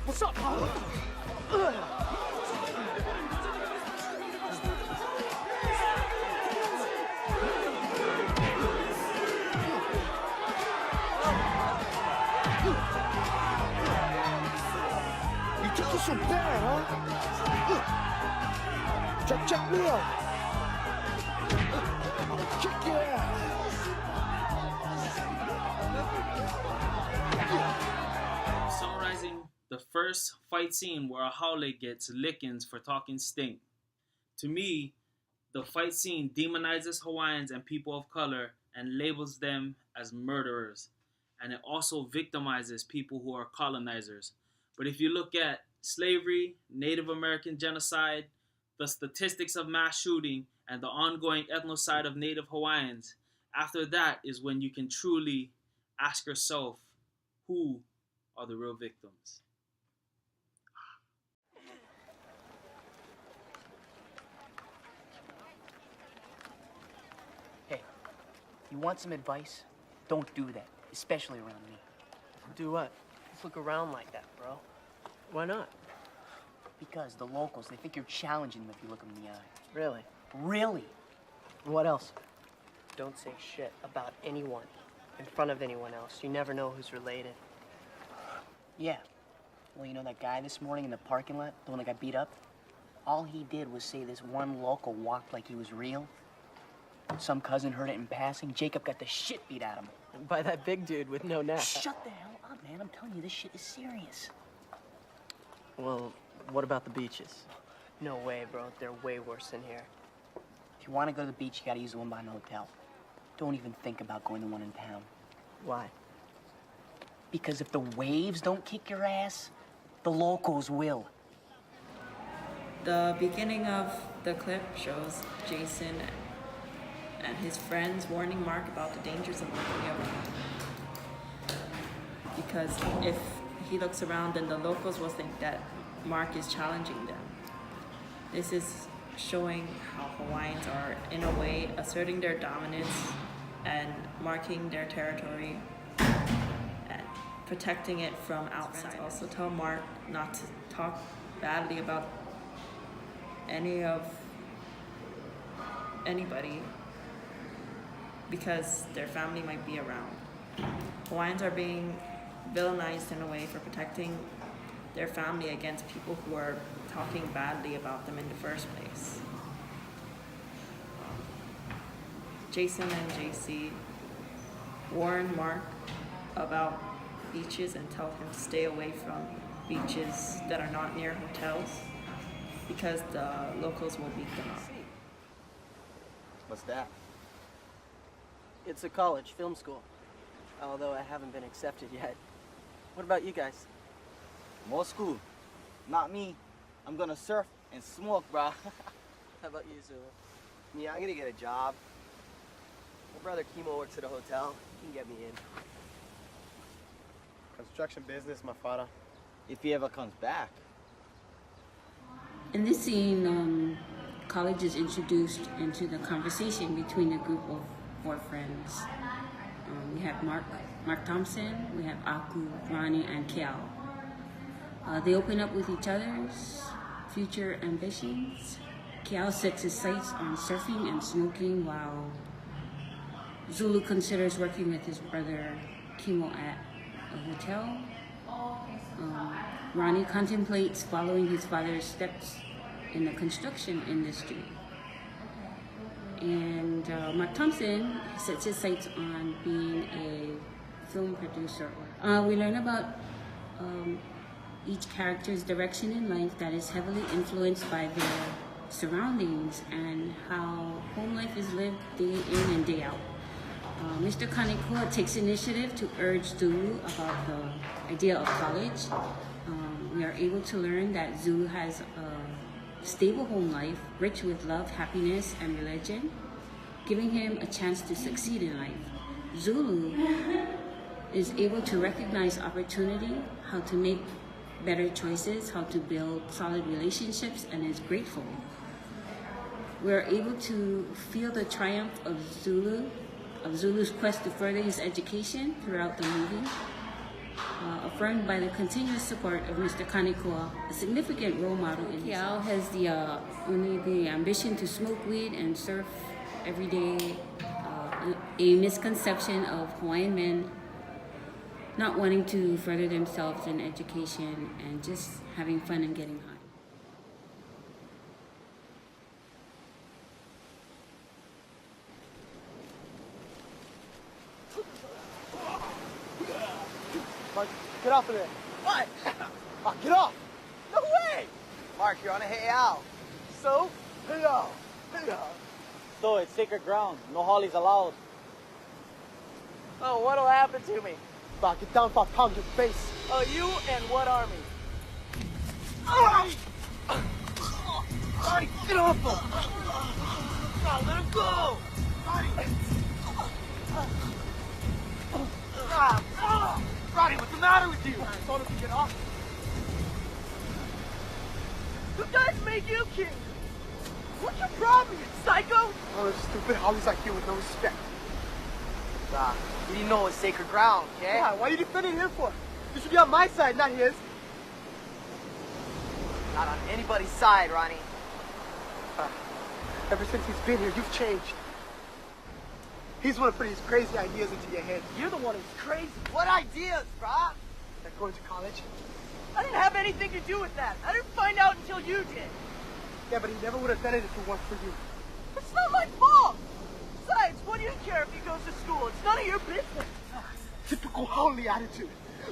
What's up? You took it so bad, huh? Check me out. Check your ass. Summarizing the first fight scene where a Howley gets lickings for talking stink. To me, the fight scene demonizes Hawaiians and people of color and labels them as murderers. And it also victimizes people who are colonizers. But if you look at slavery, Native American genocide, the statistics of mass shooting, and the ongoing ethnocide of Native Hawaiians, after that is when you can truly ask yourself, who are the real victims? Hey, you want some advice? Don't do that, especially around me. Do what? Let's look around like that, bro. Why not? Because the locals, they think you're challenging them if you look them in the eye. Really? Really? What else? Don't say shit about anyone in front of anyone else. You never know who's related. Yeah. Well, you know that guy this morning in the parking lot, the one that got beat up? All he did was say this one local walked like he was real. Some cousin heard it in passing. Jacob got the shit beat out of him. By that big dude with no neck. Shut the hell up, man. I'm telling you, this shit is serious. Well, what about the beaches? No way, bro. They're way worse than here. If you want to go to the beach, you gotta use the one behind the hotel. Don't even think about going to the one in town. Why? Because if the waves don't kick your ass, the locals will. The beginning of the clip shows Jason and his friends warning Mark about the dangers of looking around. Because if he looks around, then the locals will think that Mark is challenging them. This is showing how Hawaiians are, in a way, asserting their dominance and marking their territory and protecting it from outside. Also tell Mark not to talk badly about anybody because their family might be around. Hawaiians are being villainized in a way for protecting their family against people who are talking badly about them in the first place. Jason and JC warn Mark about beaches and tell him to stay away from beaches that are not near hotels because the locals will beat them up. What's that? It's a college, film school. Although I haven't been accepted yet. What about you guys? More school. Not me. I'm gonna surf and smoke, bro. How about you, Zulu? Me, I'm gonna get a job. My brother Kimo works at a hotel. He can get me in. Construction business, my father. If he ever comes back. In this scene, college is introduced into the conversation between a group of four friends. We have Mark Thompson, we have Aku, Ronnie, and Kiao. They open up with each other's future ambitions. Kiao sets his sights on surfing and smoking while Zulu considers working with his brother Kimo at a hotel. Ronnie contemplates following his father's steps in the construction industry. And Mark Thompson sets his sights on being a film producer. We learn about each character's direction in life that is heavily influenced by their surroundings and how home life is lived day in and day out. Mr. Kaneko takes initiative to urge Zulu about the idea of college. We are able to learn that Zulu has a stable home life, rich with love, happiness, and religion, giving him a chance to succeed in life. Zulu is able to recognize opportunity, how to make better choices, how to build solid relationships, and is grateful. We're able to feel the triumph of Zulu of Zulu's quest to further his education throughout the movie, affirmed by the continuous support of Mr. Kaneko, a significant role model in Kiao has only the ambition to smoke weed and surf every day, a misconception of Hawaiian men not wanting to further themselves in education and just having fun and getting high. Mark, get off of there. What? Mark, get off. No way. Mark, you're on a heiau. So? Heiau. So it's sacred ground. No hollies allowed. Oh, what'll happen to me? Mark, get down before I pound your face. Oh, you and what army? Marty, get off him. Oh, let him go. Roddy, what's the matter with you? I told him to get off. Who guys make you king? What's your problem, you psycho? Oh, those stupid hollies like you with no respect. You didn't know it was sacred ground, okay? Yeah, why are you defending him for? You should be on my side, not his. Not on anybody's side, Ronnie. Ever since he's been here, you've changed. He's one of putting these crazy ideas into your head. You're the one who's crazy. What ideas, brah? Like going to college. I didn't have anything to do with that. I didn't find out until you did. Yeah, but he never would have done it if it weren't for you. It's not my fault. Besides, what do you care if he goes to school? It's none of your business. Typical Howley attitude.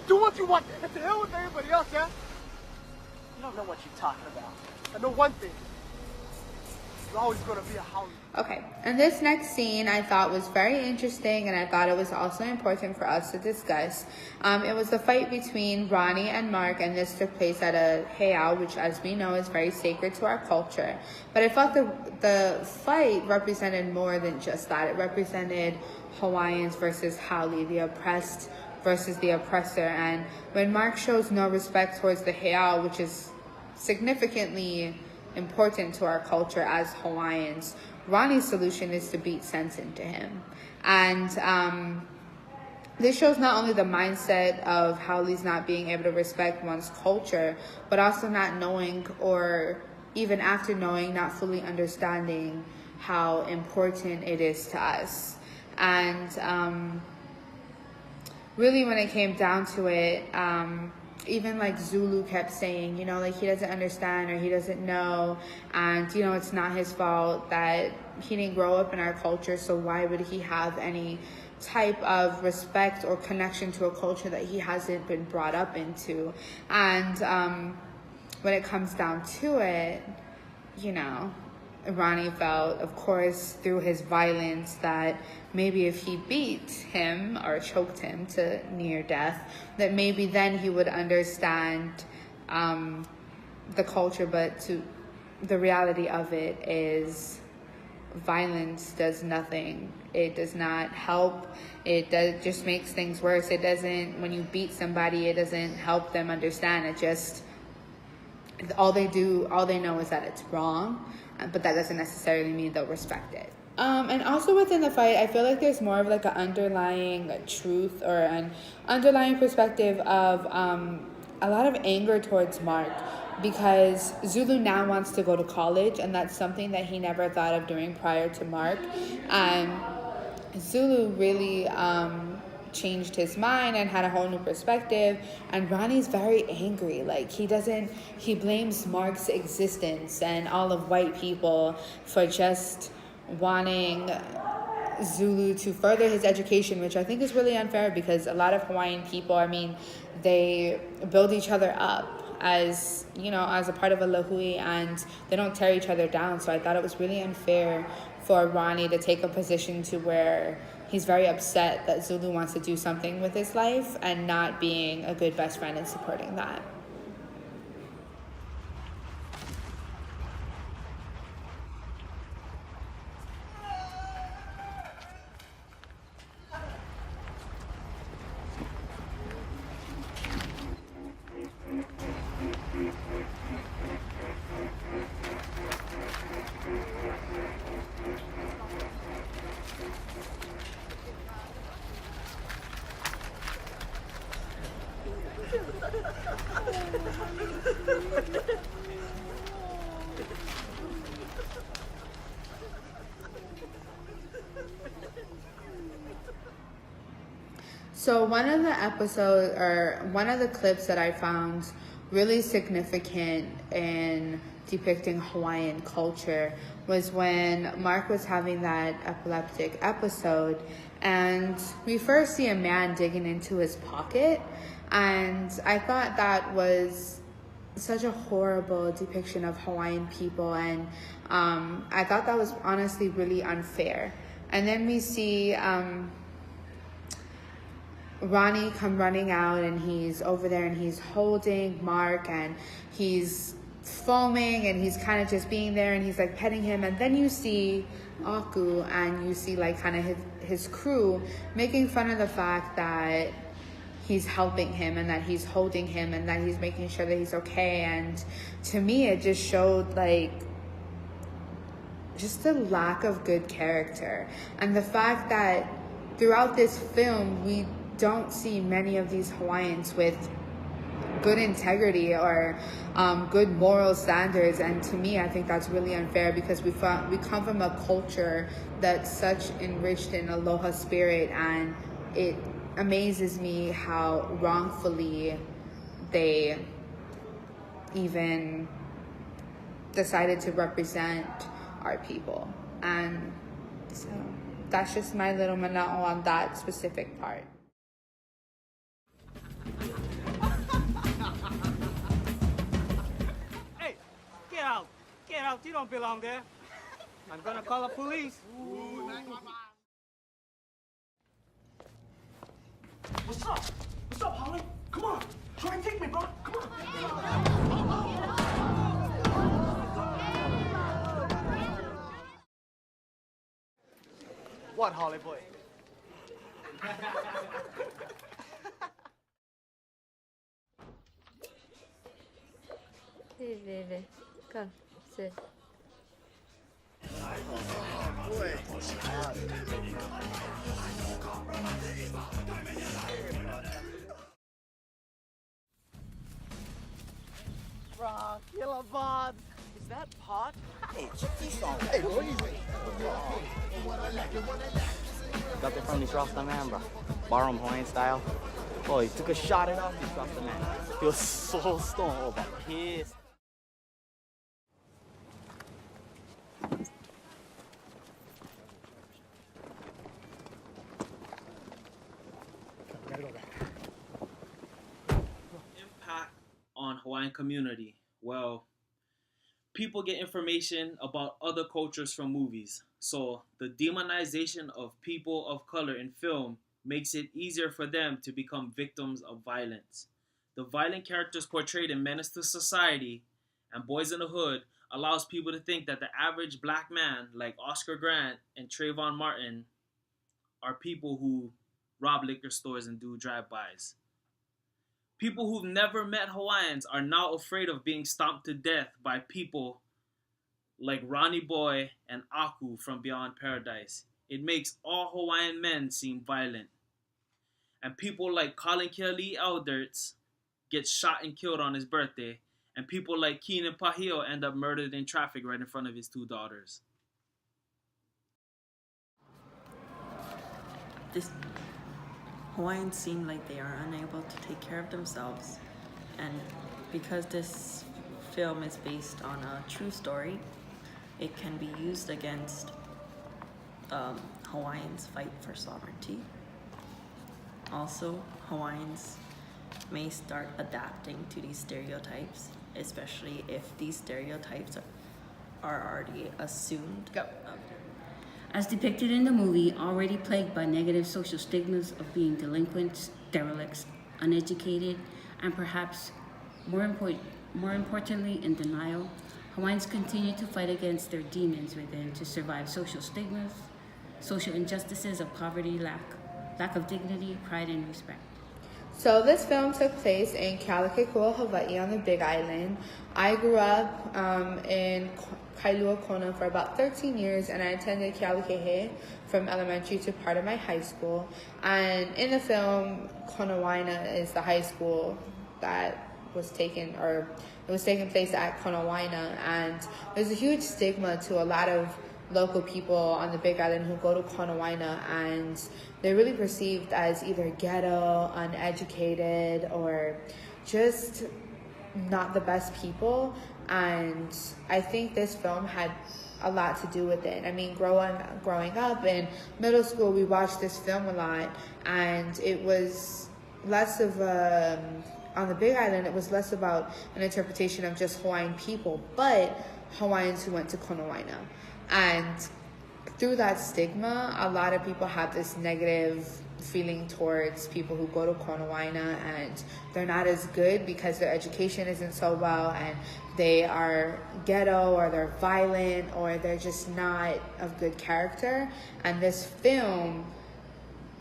Do what you want, and to hell with everybody else, yeah? You don't know what you're talking about. I know one thing. You're always going to be a Howley. Okay, and this next scene I thought was very interesting, and I thought it was also important for us to discuss. It was the fight between Ronnie and Mark, and this took place at a heiau, which, as we know, is very sacred to our culture. But I felt the fight represented more than just that. It represented Hawaiians versus Haole, the oppressed versus the oppressor. And when Mark shows no respect towards the heiau, which is significantly important to our culture as Hawaiians, Ronnie's solution is to beat sense into him. And this shows not only the mindset of Haoles not being able to respect one's culture, but also not knowing, or even after knowing, not fully understanding how important it is to us. And really, when it came down to it, even like Zulu kept saying, you know, like he doesn't understand or he doesn't know, and you know, it's not his fault that he didn't grow up in our culture, so why would he have any type of respect or connection to a culture that he hasn't been brought up into? And when it comes down to it, you know, Ronnie felt, of course, through his violence, that maybe if he beat him or choked him to near death, that maybe then he would understand the culture. But the reality of it is violence does nothing. It does not help. It just makes things worse. It doesn't, when you beat somebody, it doesn't help them understand. It just, all they know is that it's wrong. But that doesn't necessarily mean they'll respect it. And also within the fight, I feel like there's more of like an underlying truth or an underlying perspective of a lot of anger towards Mark, because Zulu now wants to go to college, and that's something that he never thought of doing prior to Mark. And Zulu really changed his mind and had a whole new perspective, and Ronnie's very angry. Like he blames Mark's existence and all of white people for just wanting Zulu to further his education, which I think is really unfair, because a lot of Hawaiian people, I mean, they build each other up as, you know, as a part of a lahui, and they don't tear each other down. So I thought it was really unfair for Ronnie to take a position to where he's very upset that Zulu wants to do something with his life and not being a good best friend and supporting that. So one of the clips that I found really significant in depicting Hawaiian culture was when Mark was having that epileptic episode, and we first see a man digging into his pocket, and I thought that was such a horrible depiction of Hawaiian people, and I thought that was honestly really unfair. And then we see Ronnie come running out, and he's over there and he's holding Mark, and he's foaming, and he's kind of just being there, and he's like petting him. And then you see Aku, and you see like kind of his crew making fun of the fact that he's helping him and that he's holding him and that he's making sure that he's okay. And to me, it just showed like just the lack of good character, and the fact that throughout this film we don't see many of these Hawaiians with good integrity or good moral standards. And to me, I think that's really unfair, because we come from a culture that's such enriched in aloha spirit, and it amazes me how wrongfully they even decided to represent our people. And so that's just my little mana'o on that specific part. Hey, get out. Get out. You don't belong there. I'm gonna call the police. What's up? What's up, Holly? Come on. Try and take me, bro. Come on. What, Holly boy? Hey, baby. Come, sit. Rock, yellow bod. Is that pot? Hey, check this out. Hey, what is it? Got it from this Rasta man, bro. Borrow him Hawaiian style. Oh, he took a shot at us, this Rasta man. He was so stoned, oh, but pissed. Impact on Hawaiian community. Well, people get information about other cultures from movies. So the demonization of people of color in film makes it easier for them to become victims of violence. The violent characters portrayed in Menace to Society and Boys in the Hood allows people to think that the average black man like Oscar Grant and Trayvon Martin are people who rob liquor stores and do drive-bys. People who've never met Hawaiians are now afraid of being stomped to death by people like Ronnie Boy and Aku from Beyond Paradise. It makes all Hawaiian men seem violent. And people like Colin Keali Alderts get shot and killed on his birthday, and people like Keenan Pahio end up murdered in traffic right in front of his two daughters. This Hawaiians seem like they are unable to take care of themselves, and because this film is based on a true story, it can be used against Hawaiians' fight for sovereignty. Also, Hawaiians may start adapting to these stereotypes, especially if these stereotypes are already assumed. Go. As depicted in the movie, already plagued by negative social stigmas of being delinquents, derelicts, uneducated, and perhaps more importantly, in denial, Hawaiians continue to fight against their demons within to survive social stigmas, social injustices of poverty, lack of dignity, pride, and respect. So this film took place in Kealakekua, Hawaii on the Big Island. I grew up in Kailua Kona for about 13 years, and I attended Kealakekua from elementary to part of my high school. And in the film, Konawaina is the high school that was taken, or it was taking place at Konawaina, and there's a huge stigma to a lot of local people on the Big Island who go to Konawaina, and they're really perceived as either ghetto, uneducated, or just not the best people. And I think this film had a lot to do with it. I mean, growing up in middle school, we watched this film a lot, and it was less of on the Big Island, it was less about an interpretation of just Hawaiian people, but Hawaiians who went to Konawaina. And through that stigma, a lot of people have this negative feeling towards people who go to Konawaina, and they're not as good because their education isn't so well, and they are ghetto, or they're violent, or they're just not of good character. And this film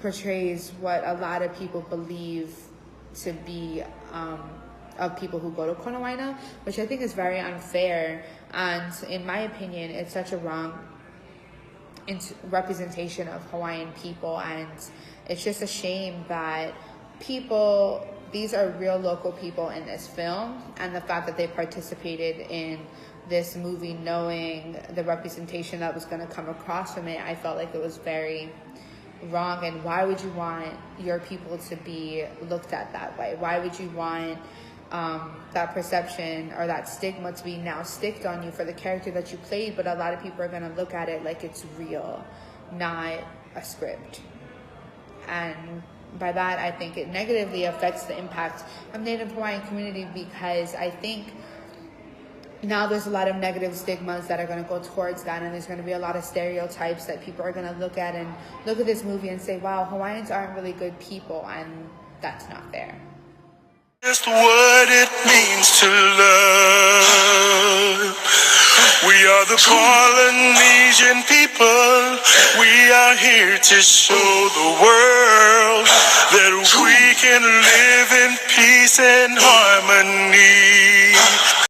portrays what a lot of people believe to be of people who go to Konawaina, which I think is very unfair. And in my opinion, it's such a wrong representation of Hawaiian people, and it's just a shame that these are real local people in this film, and the fact that they participated in this movie knowing the representation that was going to come across from it, I felt like it was very wrong. And why would you want your people to be looked at that way? Why would you want that perception or that stigma to be now sticked on you for the character that you played? But a lot of people are going to look at it like it's real, not a script. And by that, I think it negatively affects the impact of Native Hawaiian community, because I think now there's a lot of negative stigmas that are going to go towards that, and there's going to be a lot of stereotypes that people are going to look at this movie and say, wow, Hawaiians aren't really good people, and that's not fair. Just what it means to love. We are the Polynesian people. We are here to show the world that we can live in peace and harmony.